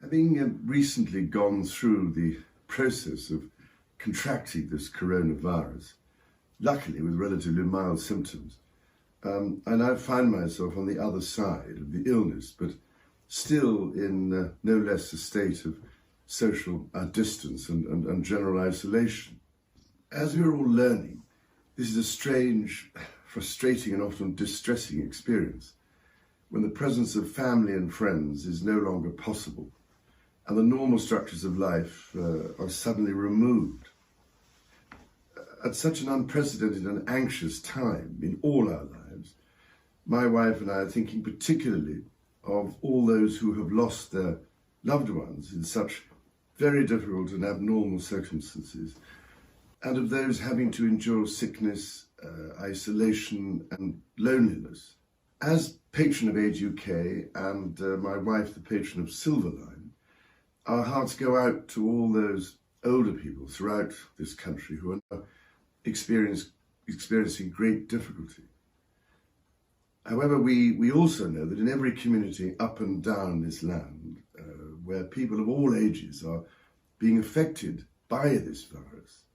Having recently gone through the process of contracting this coronavirus, luckily with relatively mild symptoms, I now find myself on the other side of the illness, but still in no less a state of social distance and general isolation. As we're all learning, this is a strange, frustrating and often distressing experience when the presence of family and friends is no longer possible and the normal structures of life are suddenly removed. At such an unprecedented and anxious time in all our lives, my wife and I are thinking particularly of all those who have lost their loved ones in such very difficult and abnormal circumstances, and of those having to endure sickness, isolation and loneliness. As patron of Age UK and my wife the patron of SILVERLINE, our hearts go out to all those older people throughout this country who are now experiencing great difficulty. However, we also know that in every community up and down this land, where people of all ages are being affected by this virus,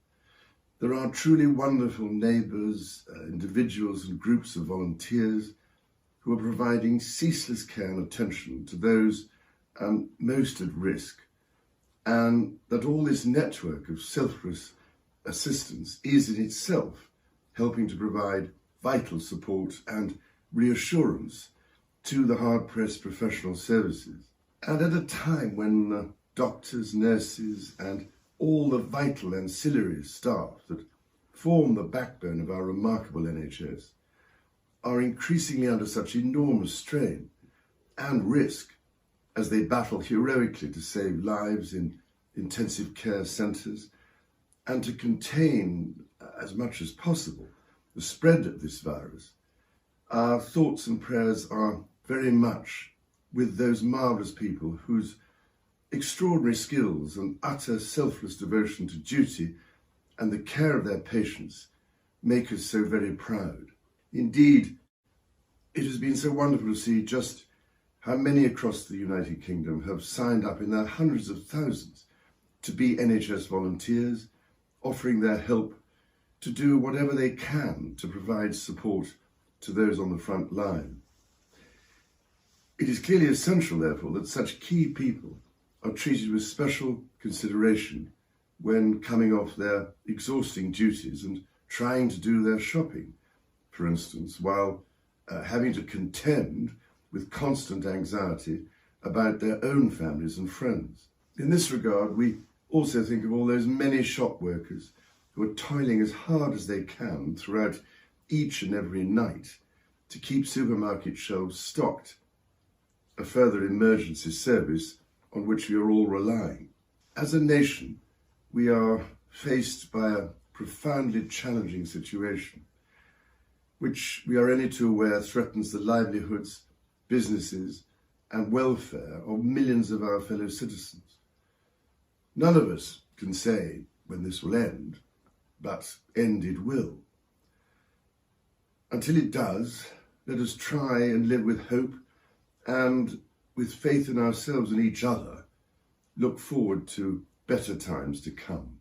there are truly wonderful neighbours, individuals and groups of volunteers who are providing ceaseless care and attention to those most at risk, and that all this network of selfless assistance is in itself helping to provide vital support and reassurance to the hard-pressed professional services. And at a time when doctors, nurses and all the vital ancillary staff that form the backbone of our remarkable NHS are increasingly under such enormous strain and risk as they battle heroically to save lives in intensive care centres and to contain, as much as possible, the spread of this virus, our thoughts and prayers are very much with those marvellous people whose extraordinary skills and utter selfless devotion to duty and the care of their patients make us so very proud. Indeed, it has been so wonderful to see just how many across the United Kingdom have signed up in their hundreds of thousands to be NHS volunteers, offering their help to do whatever they can to provide support to those on the front line. It is clearly essential, therefore, that such key people are treated with special consideration when coming off their exhausting duties and trying to do their shopping, for instance, while having to contend with constant anxiety about their own families and friends. In this regard, we also think of all those many shop workers who are toiling as hard as they can throughout each and every night to keep supermarket shelves stocked, a further emergency service on which we are all relying. As a nation, we are faced by a profoundly challenging situation, which we are only too aware threatens the livelihoods, businesses and welfare of millions of our fellow citizens. None of us can say when this will end, but end it will. Until it does, let us try and live with hope and, with faith in ourselves and each other, look forward to better times to come.